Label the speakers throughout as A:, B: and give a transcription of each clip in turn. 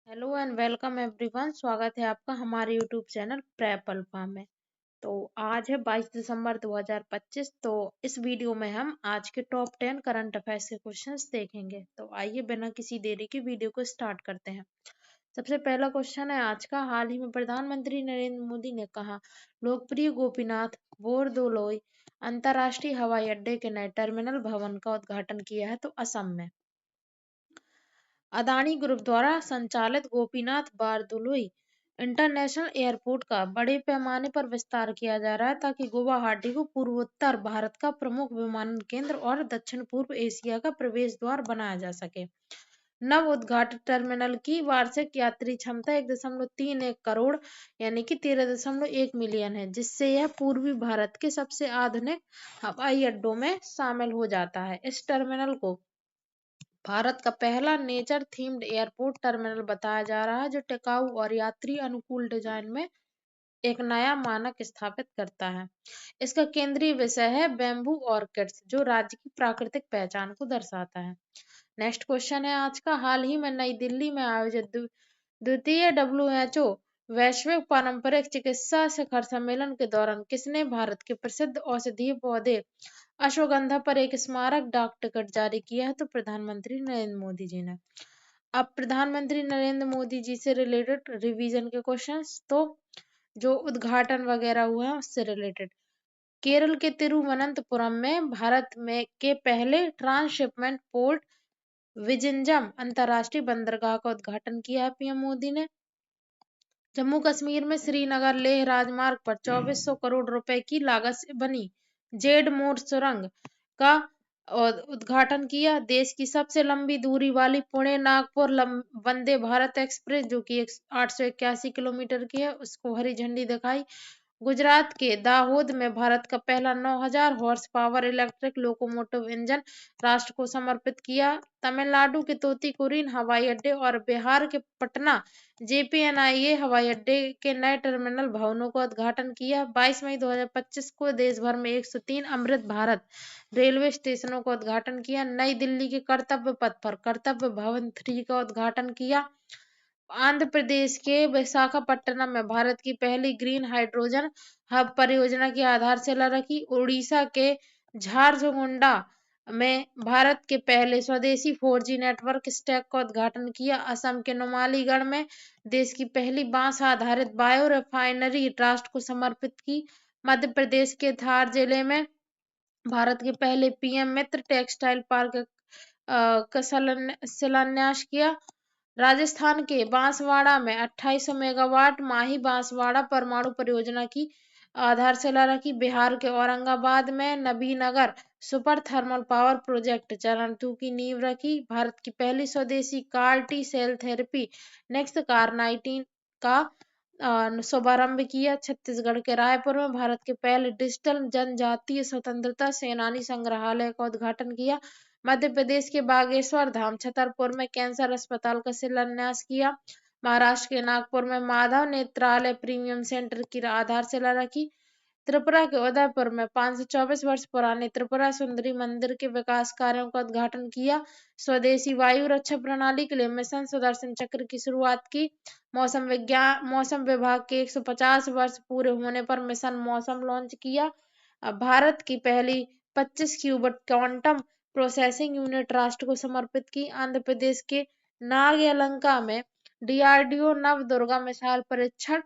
A: Hello and welcome everyone. स्वागत है आपका हमारे यूट्यूब चैनल प्रेप अल्फा में। तो आज है 22 दिसंबर 2025। तो इस वीडियो में हम आज के टॉप 10 करंट अफेयर्स के क्वेश्चंस देखेंगे। तो आइए बिना किसी देरी के वीडियो को स्टार्ट करते हैं। सबसे पहला क्वेश्चन है आज का। हाल ही में प्रधानमंत्री नरेंद्र मोदी ने कहा लोकप्रिय गोपीनाथ बोरदोलोई अंतर्राष्ट्रीय हवाई अड्डे के नए टर्मिनल भवन का उद्घाटन किया है। तो असम में अदानी ग्रुप द्वारा संचालित गोपीनाथ बारदोलोई इंटरनेशनल एयरपोर्ट का बड़े पैमाने पर विस्तार किया जा रहा है ताकि गुवाहाटी को पूर्वोत्तर भारत का प्रमुख विमानन केंद्र और दक्षिण पूर्व एशिया का प्रवेश द्वार बनाया जा सके। नव उद्घाटित टर्मिनल की वार्षिक यात्री क्षमता 1.31 करोड़ यानी कि 13.1 मिलियन है, जिससे यह पूर्वी भारत के सबसे आधुनिक हवाई अड्डों में शामिल हो जाता है। इस टर्मिनल को भारत का पहला नेचर थीम्ड एयरपोर्ट टर्मिनल बताया जा रहा है, जो टिकाऊ और यात्री अनुकूल डिजाइन में एक नया मानक स्थापित करता है। इसका केंद्रीय विषय है बैम्बू ऑर्किड्स, जो राज्य की प्राकृतिक पहचान को दर्शाता है। नेक्स्ट क्वेश्चन है आज का। हाल ही में नई दिल्ली में आयोजित द्वितीय WHO वैश्विक पारंपरिक चिकित्सा शिखर सम्मेलन के दौरान किसने भारत के प्रसिद्ध औषधीय पौधे अश्वगंधा पर एक स्मारक डाक टिकट जारी किया है? तो प्रधानमंत्री नरेंद्र मोदी जी ने। अब प्रधानमंत्री नरेंद्र मोदी जी से रिलेटेड रिवीजन के क्वेश्चंस। तो जो उद्घाटन वगैरह हुआ है उससे रिलेटेड, केरल के तिरुवनंतपुरम में भारत में के पहले ट्रांसशिपमेंट पोर्ट विजिंजम अंतरराष्ट्रीय बंदरगाह का उद्घाटन किया है पीएम मोदी ने। जम्मू कश्मीर में श्रीनगर लेह राजमार्ग पर 2400 करोड़ रुपए की लागत से बनी जेड मोड़ सुरंग का उद्घाटन किया। देश की सबसे लंबी दूरी वाली पुणे नागपुर वंदे भारत एक्सप्रेस, जो कि 881 किलोमीटर की है, उसको हरी झंडी दिखाई। गुजरात के दाहोद में भारत का पहला 9000 horse power electric locomotive engine राष्ट्र को समर्पित किया। तमिलनाडु के तूतीकोरिन हवाई अड्डे और बिहार के पटना JPNIA हवाई अड्डे के नए टर्मिनल भवनों का उद्घाटन किया। 22 मई 2025 को देश भर में 103 अमृत भारत रेलवे स्टेशनों का उद्घाटन किया। नई दिल्ली के कर्तव्य पथ पर कर्तव्य भवन 3 का उद्घाटन किया। आंध्र प्रदेश के विशाखापट्टनम में भारत की पहली ग्रीन हाइड्रोजन हब परियोजना की आधारशिला रखी। उड़ीसा के झारसुगुडा में भारत के पहले स्वदेशी 4G नेटवर्क स्टैक का उद्घाटन किया। असम के नुमालीगढ़ में देश की पहली बांस आधारित बायो रिफाइनरी राष्ट्र को समर्पित की। मध्य प्रदेश के धार जिले में भारत के पहले PM मित्र टेक्सटाइल पार्क का शिलान्यास किया। राजस्थान के बांसवाड़ा में 2800 मेगावाट माही बांसवाड़ा परमाणु परियोजना की आधारशिला रखी। बिहार के औरंगाबाद में Nabinagar super thermal power project चरण 2 की नींव रखी। भारत की पहली स्वदेशी CAR T cell therapy NexCAR 19 का शुभारंभ किया। छत्तीसगढ़ के रायपुर में भारत के पहले डिजिटल जनजातीय स्वतंत्रता सेनानी संग्रहालय का उद्घाटन किया। मध्य प्रदेश के बागेश्वर धाम छतरपुर में कैंसर अस्पताल का शिलान्यास किया। महाराष्ट्र के नागपुर में माधव नेत्रालय प्रीमियम सेंटर की आधारशिला रखी। त्रिपुरा के उदयपुर में 524 वर्ष पुराने त्रिपुरा सुंदरी मंदिर के विकास कार्यों का उद्घाटन किया। स्वदेशी वायु रक्षा प्रणाली के लिए मिशन सुदर्शन चक्र की शुरुआत की। मौसम विभाग के 150 वर्ष पूरे होने पर मिशन मौसम लॉन्च किया। भारत की पहली 25 क्यूबिक क्वांटम प्रोसेसिंग यूनिट राष्ट्र को समर्पित की। आंध्र प्रदेश के नागयलंका में DRDO नवदुर्गा मिसाइल परीक्षण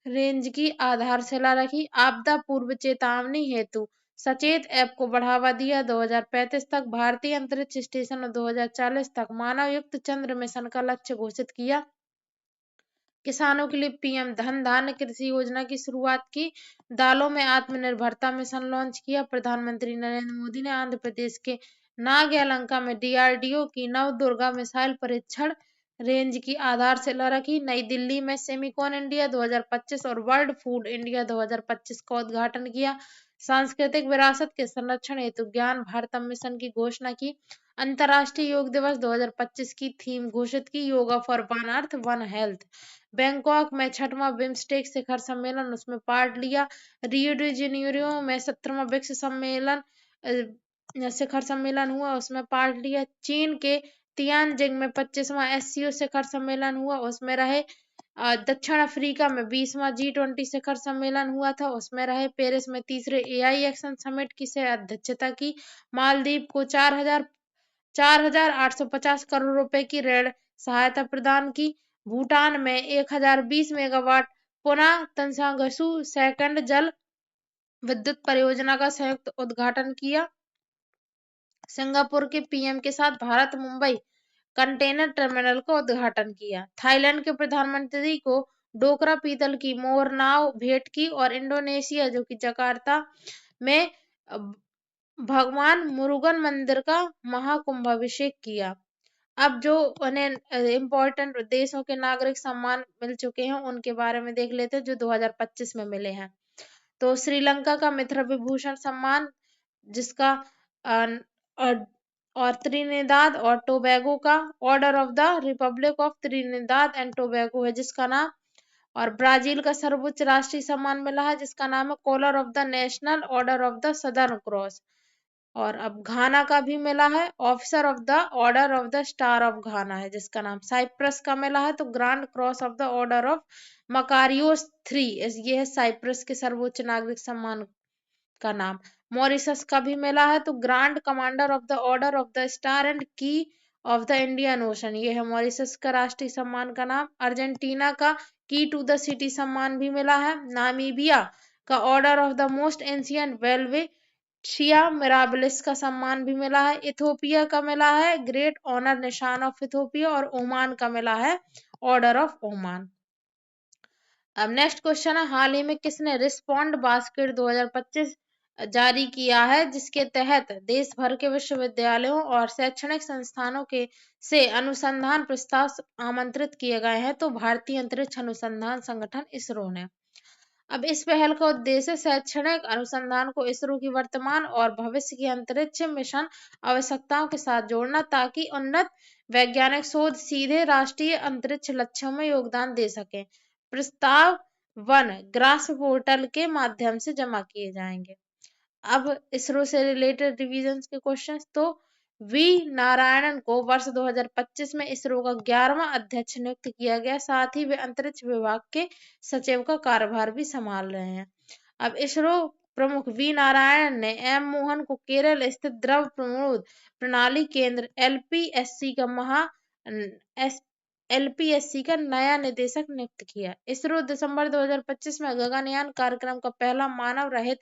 A: रेंज की आधारशिला रखी। आपदा पूर्व चेतावनी हेतु सचेत ऐप को बढ़ावा दिया। 2035 तक भारतीय अंतरिक्ष स्टेशन और 2040 तक मानव युक्त चंद्र मिशन का लक्ष्य घोषित किया। किसानों के लिए PM धन धान्य कृषि योजना की शुरुआत की। दालों में आत्मनिर्भरता मिशन लॉन्च किया। प्रधानमंत्री नरेंद्र मोदी ने आंध्र प्रदेश के नागयलंका में DRDO की नवदुर्गा मिसाइल परीक्षण रेंज की आधारशिला रखी। नई दिल्ली में सेमिकॉन इंडिया 2025 और वर्ल्ड फूड इंडिया 2025 का उद्घाटन किया। सांस्कृतिक विरासत के संरक्षण हेतु ज्ञान भारतम मिशन की घोषणा की। अंतर्राष्ट्रीय योग दिवस 2025 की थीम घोषित की, yoga for one earth one health. Bangkok में 6वां बिम्स्टेक शिखर सम्मेलन, उसमें पार्ट लिया। रियो डी जेनेरियो में 17वां ब्रिक्स सम्मेलन शिखर सम्मेलन हुआ, उसमें पार्ट लिया। चीन के तियानजिंग में 25वां SCO शिखर सम्मेलन हुआ, उसमें रहे। दक्षिण अफ्रीका में 20वां G20 शिखर सम्मेलन हुआ था, उसमें रहे। पेरिस में तीसरे AI एक्शन समिट की से अध्यक्षता की। मालदीव को 4,850 करोड़ रुपए की ऋण सहायता प्रदान की। भूटान में 1,020 मेगावाट पुनः तंसांगसू सेकंड जल विद्युत परियोजना का संयुक्त उद्घाटन किया। सिंगापुर के PM के साथ भारत मुंबई कंटेनर टर्मिनल का उद्घाटन किया। थाईलैंड के प्रधानमंत्री को डोकरा पीतल की मोर नाव भेंट की। और इंडोनेशिया जो कि जकार्ता में भगवान मुरुगन मंदिर का महाकुंभाभिषेक किया। अब जो उन्हें इम्पोर्टेंट देशों के नागरिक सम्मान मिल चुके हैं उनके बारे में देख लेते हैं जो 2025 में मिले हैं। तो श्रीलंका का मित्र विभूषण सम्मान, जिसका और त्रिनिदाद और टोबैगो का order of the Republic of Trinidad and Tobago है जिसका नाम। और ब्राजील का सर्वोच्च राष्ट्रीय सम्मान मिला है जिसका नाम है Collar of the National Order of the Southern Cross. और अब घाना का भी मिला है Officer of the Order of the Star of Ghana है जिसका नाम। साइप्रस का मिला है तो Grand Cross of the Order of Makarios 3, ये है साइप्रस के सर्वोच्च नागरिक सम्मान का नाम। मॉरिशस का भी मिला है तो grand commander of the Order of the star and की ऑफ द इंडियन ओशन, ये है मॉरिशस का राष्ट्रीय सम्मान का नाम। अर्जेंटीना का की टू द सिटी सम्मान भी मिला है। नामीबिया का order of the most ancient Welwitschia mirabilis का सम्मान भी मिला है। इथोपिया का मिला है ग्रेट ऑनर निशान ऑफ इथोपिया। और ओमान का मिला है ऑर्डर ऑफ ओमान। अब नेक्स्ट क्वेश्चन है, हाल ही में किसने रिस्पॉन्ड बास्केट 2025 जारी किया है जिसके तहत देश भर के विश्वविद्यालयों और शैक्षणिक संस्थानों के से अनुसंधान प्रस्ताव आमंत्रित किए गए हैं। तो भारतीय अंतरिक्ष अनुसंधान संगठन इसरो ने। अब इस पहल का उद्देश्य शैक्षणिक अनुसंधान को इसरो की वर्तमान और भविष्य की अंतरिक्ष मिशन आवश्यकताओं के साथ जोड़ना ताकि उन्नत वैज्ञानिक शोध सीधे राष्ट्रीय अंतरिक्ष लक्ष्यों में योगदान दे सके। प्रस्ताव 1 ग्रास पोर्टल के माध्यम से जमा किए जाएंगे। अब इसरो से रिलेटेड रिवीजन के क्वेश्चंस, तो वी नारायणन को वर्ष 2025 में इसरो का 11वां अध्यक्ष नियुक्त किया गया। साथ ही वे अंतरिक्ष विभाग के सचिव का कार्यभार भी संभाल रहे हैं। अब इसरो प्रमुख वी नारायणन ने एम मोहन को केरल स्थित द्रव प्रमोद प्रणाली केंद्र LPSC का नया निदेशक नियुक्त किया। इसरो दिसंबर 2025 में गगनयान कार्यक्रम का पहला मानव रहित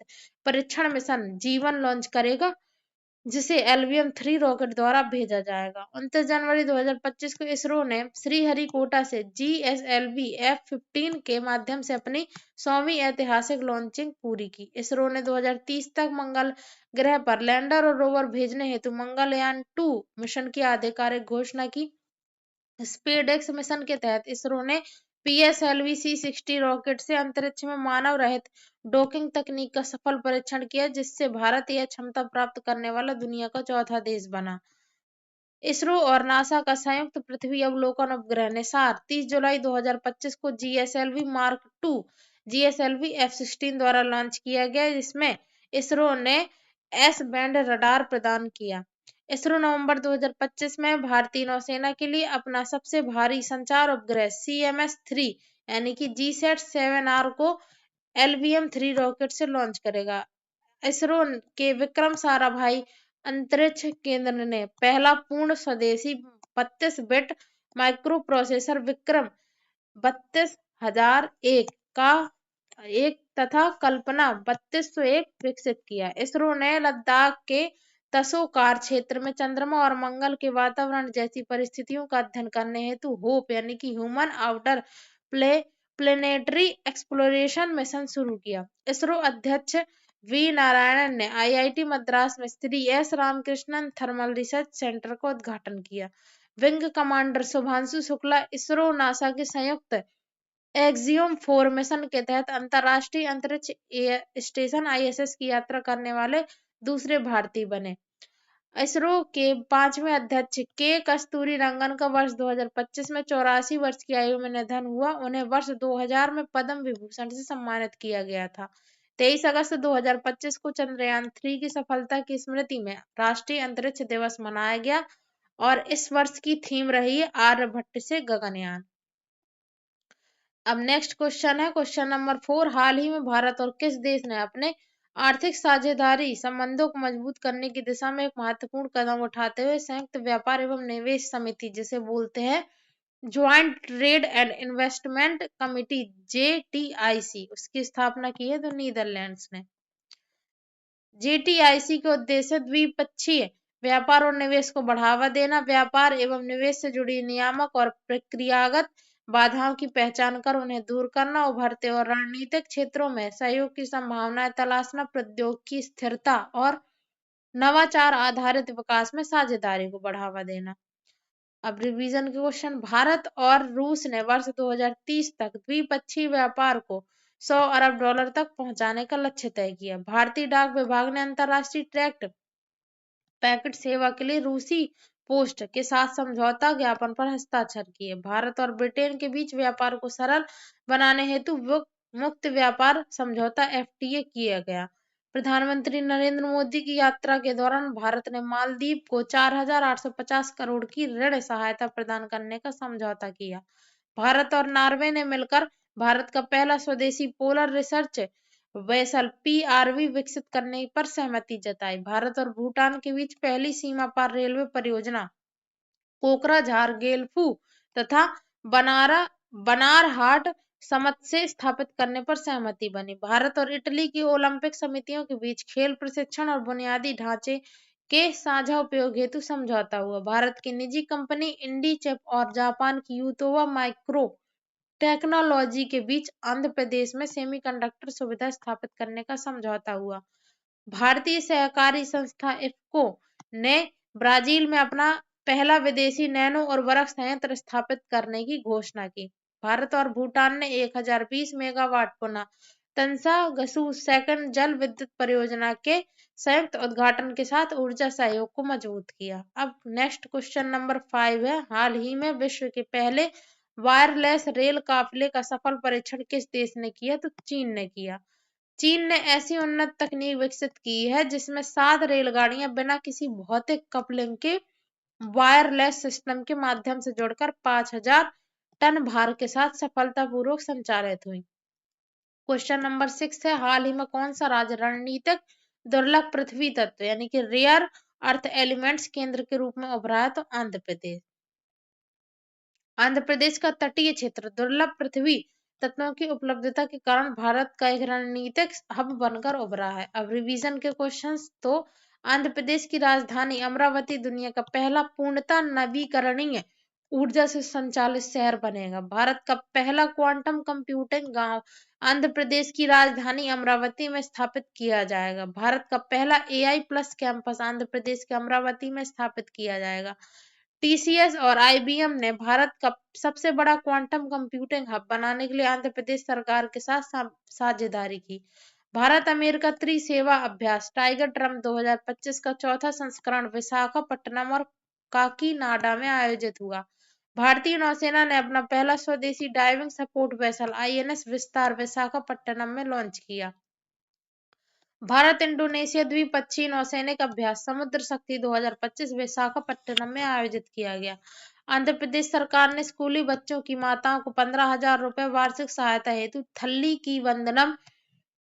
A: परीक्षण मिशन जीवन लॉन्च करेगा जिसे LVM-3 रॉकेट द्वारा भेजा जाएगा। 29 जनवरी 2025 को इसरो ने श्रीहरिकोटा से GSLV F-15 के माध्यम से अपनी 100वीं ऐतिहासिक लॉन्चिंग पूरी की। इसरो ने 2030 तक मंगल ग्रह पर लैंडर और रोवर भेजने हेतु मंगलयान 2 मिशन की आधिकारिक घोषणा की। स्पेसएक्स मिशन के तहत इसरो ने PSLV C-60 रॉकेट से अंतरिक्ष में मानव रहित डॉकिंग तकनीक का सफल परीक्षण किया जिससे भारत यह क्षमता प्राप्त करने वाला दुनिया का चौथा देश बना। इसरो और नासा का संयुक्त पृथ्वी अवलोकन उपग्रह निसार 30 जुलाई 2025 को GSLV Mark 2 GSLV F-16 द्वारा लॉन्च किया गया जिसमें इसरो ने S बैंड रडार प्रदान किया। इसरो नवंबर 2025 में भारतीय नौसेना के लिए अपना सबसे भारी संचार उपग्रह CMS-3 यानी कि GSAT-7R को LVM-3 रॉकेट से लॉन्च करेगा। इसरो के विक्रम साराभाई अंतरिक्ष केंद्र ने पहला पूर्ण स्वदेशी 32 बिट माइक्रो प्रोसेसर विक्रम 32,001 का एक तथा कल्पना 3201 विकसित किया। इसरो ने लद्दाख के तसोकार क्षेत्र में चंद्रमा और मंगल के वातावरण जैसी परिस्थितियों का अध्ययन करने हेतु होप यानी कि human outer planetary exploration mission शुरू किया। इसरो अध्यक्ष वी नारायणन ने IIT मद्रास में Shri S Ramakrishnan thermal research centre का उद्घाटन किया। Wing commander Shubhanshu Shukla ISRO NASA के संयुक्त एक्सियोम 4 मिशन के तहत अंतरराष्ट्रीय अंतरिक्ष स्टेशन ISS की यात्रा करने वाले दूसरे भारतीय बने। इसरो के 5वें अध्यक्ष के कस्तूरी रंगन का वर्ष 2025 में 84 वर्ष की आयु में निधन हुआ। उन्हें वर्ष 2000 में पद्म विभूषण से सम्मानित किया गया था। 23 अगस्त 2025 को चंद्रयान 3 की सफलता की स्मृति में राष्ट्रीय अंतरिक्ष दिवस मनाया गया और इस वर्ष की थीम रही है आर्यभट्ट से गगनयान। अब नेक्स्ट क्वेश्चन है क्वेश्चन नंबर 4। हाल ही में भारत और किस देश ने अपने आर्थिक साझेदारी संबंधों को मजबूत करने की दिशा में एक महत्वपूर्ण कदम उठाते हुए संयुक्त व्यापार एवं निवेश समिति जिसे बोलते हैं joint trade and investment committee JTIC उसकी स्थापना की है? तो नीदरलैंड्स ने। JTIC के उद्देश्य द्विपक्षीय व्यापार और निवेश को बढ़ावा देना, व्यापार एवं निवेश से जुड़ी नियामक और प्रक्रियागत बाधाओं की पहचान कर उन्हें दूर करना, उभरते और रणनीतिक क्षेत्रों में सहयोग की संभावनाएं तलाशना, प्रौद्योगिकी की स्थिरता और नवाचार आधारित विकास में साझेदारी को बढ़ावा देना। अब रिवीजन के क्वेश्चन। भारत और रूस ने वर्ष 2030 तक द्विपक्षीय व्यापार को $100 अरब तक पहुंचाने का लक्ष्य तय किया। भारतीय डाक विभाग ने अंतर्राष्ट्रीय ट्रैक्ट पैकेट सेवा के लिए रूसी पोस्ट के साथ समझौता ज्ञापन पर हस्ताक्षर किए। भारत और ब्रिटेन के बीच व्यापार को सरल बनाने हेतु मुक्त व्यापार समझौता FTA किया गया। प्रधानमंत्री नरेंद्र मोदी की यात्रा के दौरान भारत ने मालदीव को 4,850 करोड़ की ऋण सहायता प्रदान करने का समझौता किया। भारत और नॉर्वे ने मिलकर भारत का पहला स्वदेशी पोलर रिसर्च वेसल PRV विकसित करने पर सहमति जताई। भारत और भूटान के बीच पहली सीमा पार रेलवे परियोजना कोकराझार गेलफू तथा बनारा बनारहाट समत से स्थापित करने पर सहमति बनी। भारत और इटली की ओलंपिक समितियों के बीच खेल प्रशिक्षण और बुनियादी ढांचे के साझा उपयोग हेतु समझौता हुआ। भारत की निजी कंपनी इंडीचेप और जापान की यूतोवा माइक्रो टेक्नोलॉजी के बीच आंध्र प्रदेश में सेमीकंडक्टर सुविधा स्थापित करने का समझौता हुआ। भारतीय सहकारी संस्था इफ्को ने ब्राजील में अपना पहला विदेशी नैनो उर्वरक संयंत्र स्थापित करने की घोषणा की। भारत और भूटान ने 1020 मेगावाट पुनः तंसा गसू सेकंड जल विद्युत परियोजना के संयुक्त उद्घाटन के साथ ऊर्जा सहयोग को मजबूत किया। अब नेक्स्ट क्वेश्चन नंबर 5 है। हाल ही में विश्व के पहले वायरलेस रेल काफिले का सफल परीक्षण किस देश ने किया? तो चीन ने किया। चीन ने ऐसी उन्नत तकनीक विकसित की है जिसमें 7 रेलगाड़ियां बिना किसी भौतिक कपलिंग के वायरलेस सिस्टम के माध्यम से जुड़कर 5,000 टन भार के साथ सफलतापूर्वक संचालित हुई। क्वेश्चन नंबर 6 है। हाल ही में कौन सा राज्य रणनीतिक दुर्लभ पृथ्वी तत्व यानी कि रेयर अर्थ एलिमेंट्स केंद्र के रूप में उभरा है? तो आंध्र प्रदेश। आंध्र प्रदेश का तटीय क्षेत्र दुर्लभ पृथ्वी तत्वों की उपलब्धता के कारण भारत का एक रणनीतिक हब बनकर उभरा है। अब रिवीजन के क्वेश्चंस। तो आंध्र प्रदेश की राजधानी अमरावती दुनिया का पहला पूर्णतः नवीकरणीय ऊर्जा से संचालित शहर बनेगा। भारत का पहला क्वांटम कंप्यूटिंग गांव आंध्र प्रदेश की राजधानी अमरावती में स्थापित किया जाएगा। भारत का पहला AI+ कैंपस आंध्र प्रदेश के अमरावती में स्थापित किया जाएगा। TCS और IBM ने भारत का सबसे बड़ा क्वांटम कंप्यूटिंग हब बनाने के लिए आंध्र प्रदेश सरकार के साथ साझेदारी की। भारत अमेरिका त्रिसेवा अभ्यास टाइगर ट्रम्प 2025 का चौथा संस्करण विशाखापट्टनम और काकीनाडा में आयोजित हुआ। भारतीय नौसेना ने अपना पहला स्वदेशी डाइविंग सपोर्ट वेसल INS विस्तार विशाखापट्टनम में लॉन्च किया। भारत इंडोनेशिया द्विपक्षीय नौसैनिक अभ्यास समुद्र शक्ति 2025 विशाखापट्टनम में आयोजित किया गया। आंध्र प्रदेश सरकार ने स्कूली बच्चों की माताओं को 15,000 रुपए वार्षिक सहायता हेतु थल्ली की वंदनम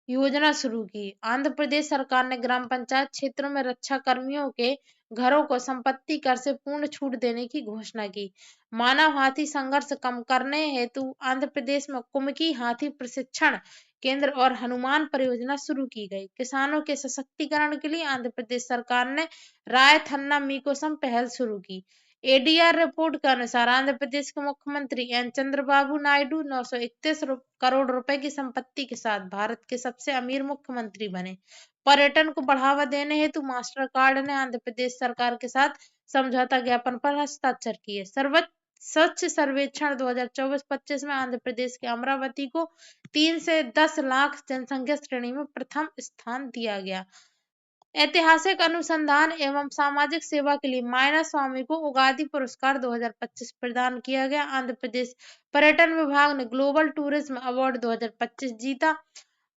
A: योजना शुरू की। आंध्र प्रदेश सरकार ने ग्राम पंचायत क्षेत्रों में रक्षा कर्मियों के घरों को संपत्ति कर से पूर्ण छूट देने की घोषणा की। मानव हाथी संघर्ष कम करने हेतु आंध्र प्रदेश में कुमकी हाथी प्रशिक्षण केंद्र और हनुमान परियोजना शुरू की गई। किसानों के सशक्तिकरण के लिए आंध्र प्रदेश सरकार ने राय थन्ना मीकोसम पहल शुरू की। ADR रिपोर्ट के अनुसार आंध्र प्रदेश के मुख्यमंत्री N चंद्रबाबू नायडू 931 करोड़ रुपए की संपत्ति के साथ भारत के सबसे अमीर मुख्यमंत्री बने। पर्यटन को बढ़ावा देने हेतु मास्टर कार्ड ने आंध्र प्रदेश सरकार के साथ समझौता ज्ञापन पर हस्ताक्षर किए। सर्वोच्च स्वच्छ सर्वेक्षण 2024-25 में आंध्र प्रदेश के अमरावती को 3 से 10 लाख जनसंख्या श्रेणी में प्रथम स्थान दिया गया। ऐतिहासिक अनुसंधान एवं सामाजिक सेवा के लिए मायना स्वामी को उगादी पुरस्कार 2025 प्रदान किया गया। आंध्र प्रदेश पर्यटन विभाग ने ग्लोबल टूरिज्म अवार्ड 2025 जीता।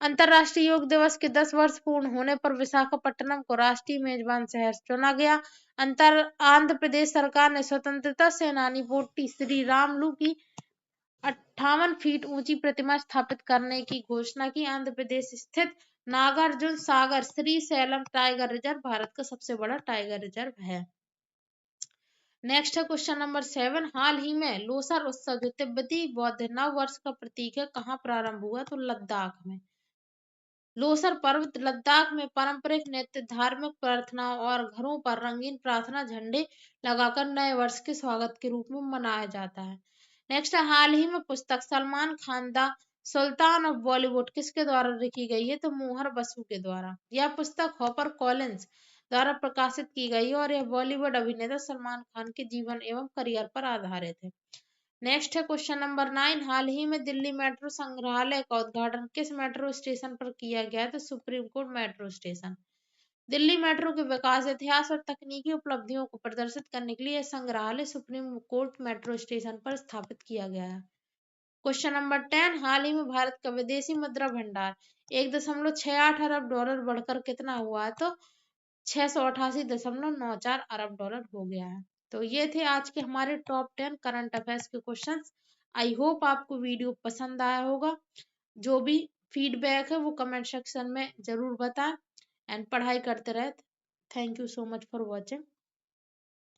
A: अंतर्राष्ट्रीय योग दिवस के 10 वर्ष पूर्ण होने पर विशाखापट्टनम को राष्ट्रीय मेजबान शहर चुना गया। आंध्र प्रदेश सरकार ने स्वतंत्रता सेनानी पोट्टी श्री रामुलु की 58 फीट ऊंची प्रतिमा स्थापित करने की घोषणा की। आंध्र प्रदेश स्थित नागार्जुन सागर श्रीशैलम टाइगर रिजर्व भारत का सबसे बड़ा टाइगर रिजर्व है। नेक्स्ट है क्वेश्चन नंबर 7। हाल ही में लोसर उत्सव जो तिब्बती बौद्ध नव वर्ष का प्रतीक है कहाँ प्रारंभ हुआ? तो लद्दाख में। लोसर पर्व लद्दाख में पारंपरिक नृत्य, धार्मिक प्रार्थनाओं और घरों पर रंगीन प्रार्थना झंडे लगाकर नए वर्ष के स्वागत के रूप में मनाया जाता है। नेक्स्ट है हाल ही में पुस्तक Salman Khan the sultan of Bollywood किसके द्वारा लिखी गई है? तो मोहर बसु के द्वारा। यह पुस्तक हॉपर कॉलिंस द्वारा प्रकाशित की गई है और यह बॉलीवुड अभिनेता सलमान खान के जीवन एवं करियर पर आधारित है। नेक्स्ट है क्वेश्चन नंबर 9। हाल ही में दिल्ली मेट्रो संग्रहालय का उद्घाटन किस मेट्रो स्टेशन पर किया गया है? तो supreme court metro station. Delhi metro के विकास, इतिहास और तकनीकी उपलब्धियों को प्रदर्शित करने के लिए यह संग्रहालय सुप्रीम कोर्ट मेट्रो स्टेशन पर स्थापित किया गया है। Question number 10। हाल ही में भारत का विदेशी मुद्रा भंडार 1.68 अरब डॉलर बढ़कर कितना हुआ है? तो 688.94 अरब डॉलर हो गया है। तो ये थे आज के हमारे टॉप 10 करंट अफेयर्स के क्वेश्चंस। आई होप आपको वीडियो पसंद आया होगा। जो भी फीडबैक है वो कमेंट सेक्शन में जरूर बताएं एंड पढ़ाई करते रहे। Thank you so much for watching.